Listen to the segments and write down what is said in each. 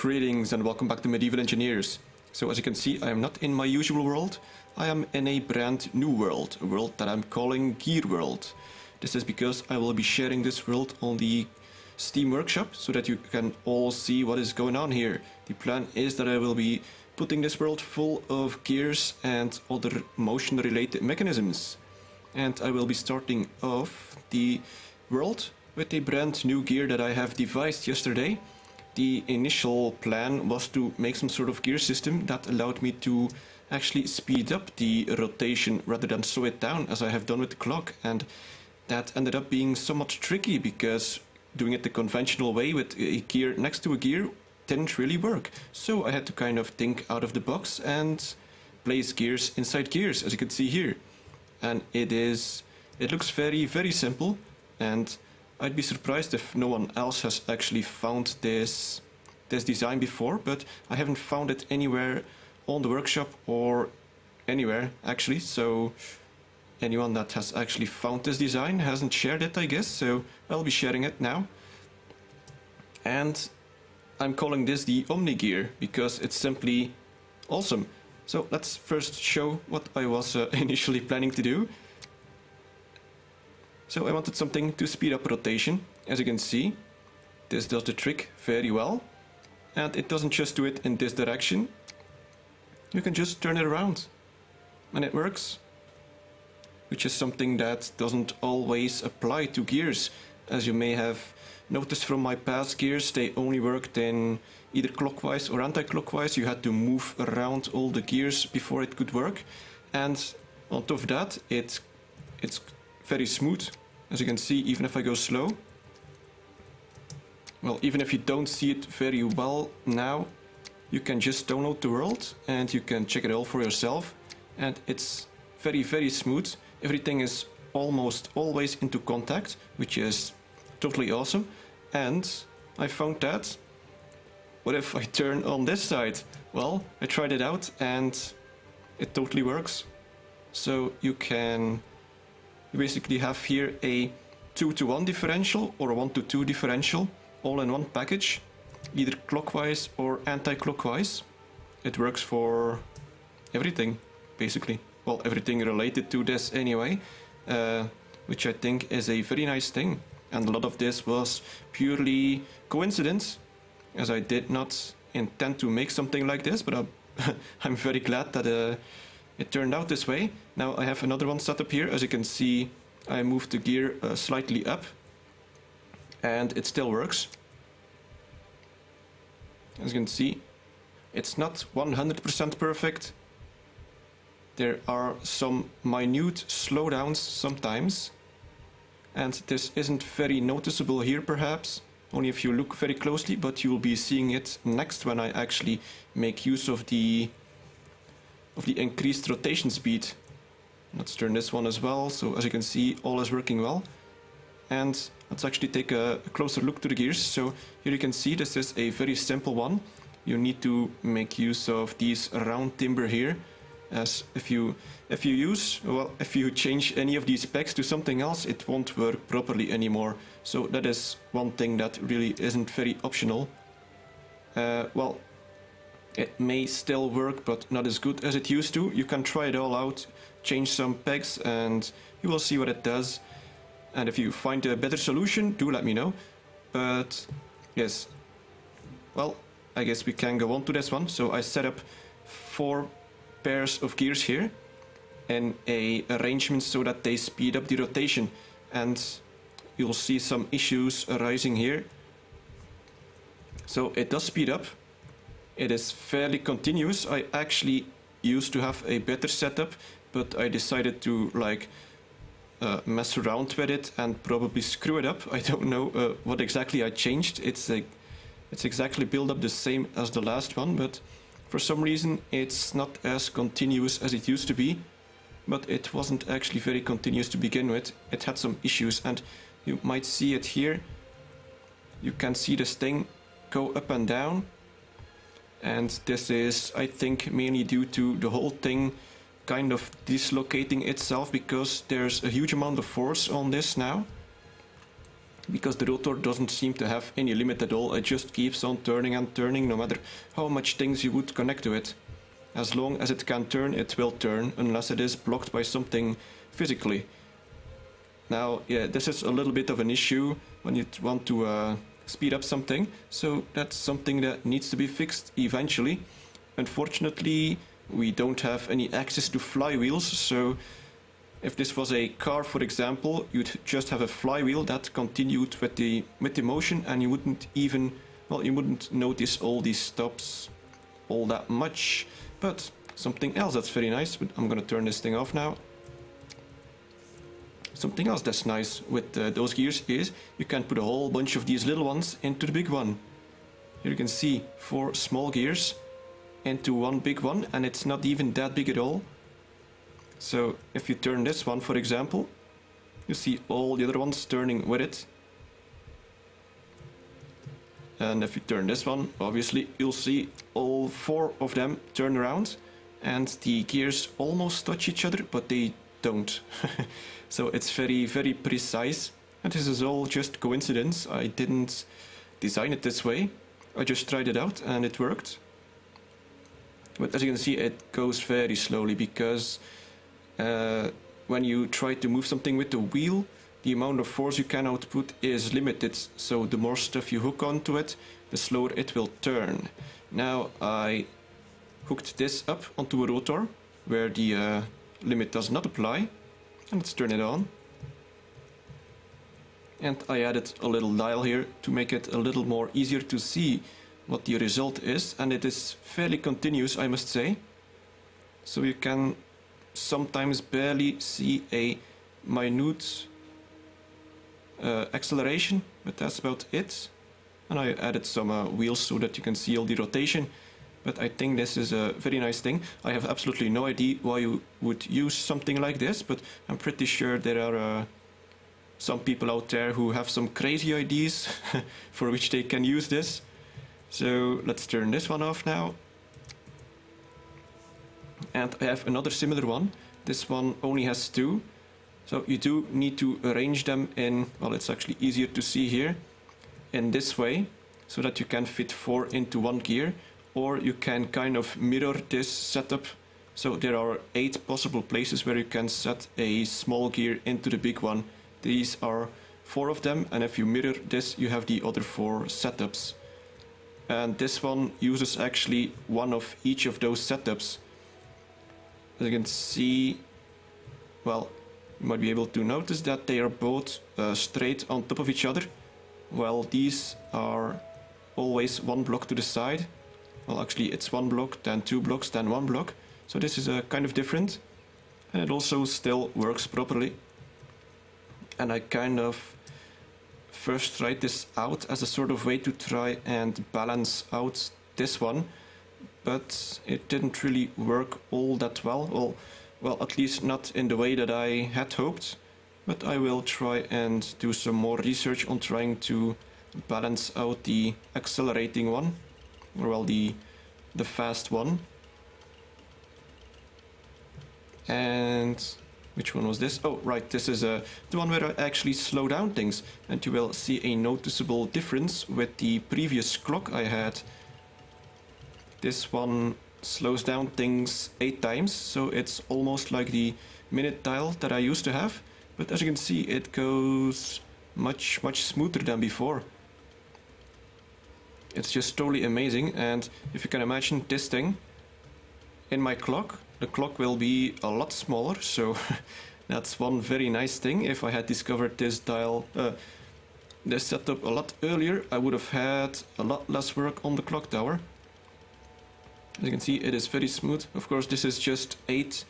Greetings and welcome back to Medieval Engineers. So as you can see, I am not in my usual world. I am in a brand new world, a world that I'm calling Gear World. This is because I will be sharing this world on the Steam Workshop so that you can all see what is going on here. The plan is that I will be putting this world full of gears and other motion related mechanisms. And I will be starting off the world with a brand new gear that I have devised yesterday. The initial plan was to make some sort of gear system that allowed me to actually speed up the rotation rather than slow it down as I have done with the clock, and that ended up being somewhat tricky because doing it the conventional way with a gear next to a gear didn't really work. So I had to kind of think out of the box and place gears inside gears, as you can see here. And it looks very simple, and I'd be surprised if no one else has actually found this design before, but I haven't found it anywhere on the workshop or anywhere actually, so anyone that has actually found this design hasn't shared it, I guess, so I'll be sharing it now. And I'm calling this the Omni gear because it's simply awesome. So let's first show what I was initially planning to do. So I wanted something to speed up rotation. As you can see, this does the trick very well. And it doesn't just do it in this direction. You can just turn it around. And it works. Which is something that doesn't always apply to gears. As you may have noticed from my past gears, they only worked in either clockwise or anti-clockwise. You had to move around all the gears before it could work. And on top of that, it's very smooth. As you can see, even if I go slow, well, even if you don't see it very well now, you can just download the world and you can check it all for yourself. And it's very smooth. Everything is almost always into contact, which is totally awesome. And I found that, what if I turn on this side? Well, I tried it out and it totally works. So you basically have here a 2-to-1 differential or a 1-to-2 differential all in one package, either clockwise or anti-clockwise. It works for everything, basically. Well, everything related to this anyway, which I think is a very nice thing. And a lot of this was purely coincidence, as I did not intend to make something like this, but I'm very glad that it turned out this way. Now I have another one set up here. As you can see, I moved the gear slightly up and it still works. As you can see, it's not 100% perfect. There are some minute slowdowns sometimes, and this isn't very noticeable here perhaps, only if you look very closely, but you'll be seeing it next when I actually make use of the increased rotation speed. Let's turn this one as well, so as you can see, all is working well. And let's actually take a closer look to the gears. So here you can see this is a very simple one. You need to make use of these round timber here, as if you change any of these specs to something else, it won't work properly anymore. So that is one thing that really isn't very optional. Well, it may still work, but not as good as it used to. You can try it all out, change some pegs, and you will see what it does. And if you find a better solution, do let me know. But yes, well, I guess we can go on to this one. So I set up 4 pairs of gears here in a arrangement so that they speed up the rotation. And you'll see some issues arising here. So it does speed up. It is fairly continuous. I actually used to have a better setup, but I decided to mess around with it and probably screw it up. I don't know what exactly I changed. It's exactly built up the same as the last one, but for some reason it's not as continuous as it used to be. But it wasn't actually very continuous to begin with. It had some issues, and you might see it here. You can see this thing go up and down. And this is, I think, mainly due to the whole thing kind of dislocating itself because there's a huge amount of force on this now. because the rotor doesn't seem to have any limit at all. It just keeps on turning and turning no matter how much things you would connect to it. As long as it can turn, it will turn, unless it is blocked by something physically. Now, yeah, this is a little bit of an issue when you want to speed up something, so that's something that needs to be fixed eventually. Unfortunately, we don't have any access to flywheels, so if this was a car, for example, you'd just have a flywheel that continued with the motion, and you wouldn't even, well, you wouldn't notice all these stops all that much. But something else that's very nice, but I'm gonna turn this thing off now. Something else that's nice with those gears is you can put a whole bunch of these little ones into the big one. Here you can see 4 small gears into one big one, and it's not even that big at all. So if you turn this one, for example, you see all the other ones turning with it. And if you turn this one, obviously you'll see all 4 of them turn around, and the gears almost touch each other, but they don't. So it's very, very precise, and this is all just coincidence. I didn't design it this way, I just tried it out and it worked. But as you can see, it goes very slowly, because when you try to move something with the wheel, the amount of force you can output is limited, so the more stuff you hook onto it, the slower it will turn. Now I hooked this up onto a rotor where the limit does not apply, and let's turn it on. And I added a little dial here to make it a little more easier to see what the result is, and it is fairly continuous, I must say. So you can sometimes barely see a minute acceleration, but that's about it. And I added some wheels so that you can see all the rotation, but I think this is a very nice thing. I have absolutely no idea why you would use something like this, but I'm pretty sure there are some people out there who have some crazy ideas for which they can use this. So let's turn this one off now. And I have another similar one. This one only has 2. So you do need to arrange them in, well, it's actually easier to see here, in this way, so that you can fit 4 into one gear, or you can kind of mirror this setup. So there are 8 possible places where you can set a small gear into the big one. These are 4 of them, and if you mirror this, you have the other 4 setups. And this one uses actually one of each of those setups. As you can see, well, you might be able to notice that they are both straight on top of each other, while these are always 1 block to the side. Well, actually it's 1 block, then 2 blocks, then 1 block. So this is kind of different, and it also still works properly. And I kind of first tried this out as a sort of way to try and balance out this one, but it didn't really work all that well. Well, at least not in the way that I had hoped. But I will try and do some more research on trying to balance out the accelerating one, or well, the fast one. And which one was this? Oh, right, this is the one where I actually slow down things, and you will see a noticeable difference with the previous clock I had. This one slows down things 8 times, so it's almost like the minute dial that I used to have, but as you can see, it goes much smoother than before. It's just totally amazing. And if you can imagine this thing in my clock, the clock will be a lot smaller, so that's one very nice thing. If I had discovered this dial, this setup a lot earlier, I would have had a lot less work on the clock tower. As you can see, it is very smooth. Of course, this is just 8.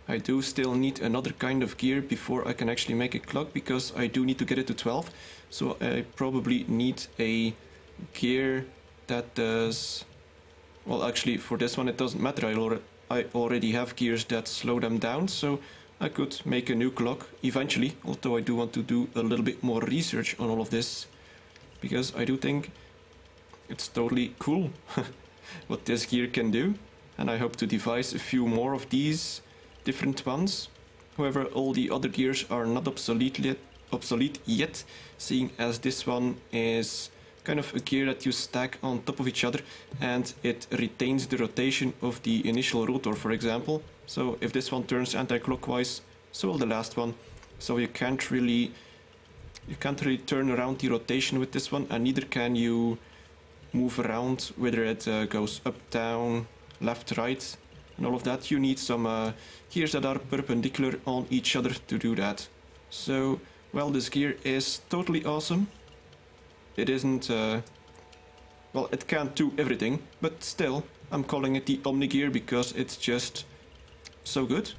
I do still need another kind of gear before I can actually make a clock, because I do need to get it to 12. So I probably need a gear that does... Well, actually, for this one it doesn't matter. I already have gears that slow them down, so I could make a new clock eventually. Although I do want to do a little bit more research on all of this, because I do think it's totally cool what this gear can do, and I hope to devise a few more of these different ones. However, all the other gears are not obsolete obsolete yet, seeing as this one is kind of a gear that you stack on top of each other and it retains the rotation of the initial rotor, for example. So if this one turns anti-clockwise, so will the last one. So you can't really turn around the rotation with this one, and neither can you move around whether it goes up, down, left, right, and all of that. You need some gears that are perpendicular on each other to do that. So, well, this gear is totally awesome. It isn't, well, it can't do everything, but still, I'm calling it the Omni gear because it's just so good.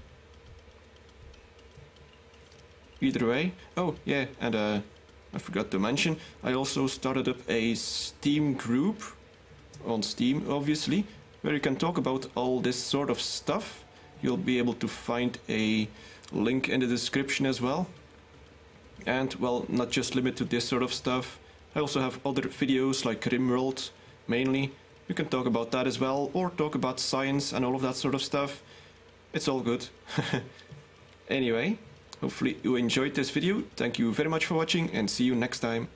Either way. Oh, yeah, and I forgot to mention, I also started up a Steam group, on Steam obviously, where you can talk about all this sort of stuff. You'll be able to find a link in the description as well. And, well, not just limit to this sort of stuff. I also have other videos like RimWorld, mainly. You can talk about that as well, or talk about science and all of that sort of stuff. It's all good. Anyway, hopefully you enjoyed this video. Thank you very much for watching and see you next time.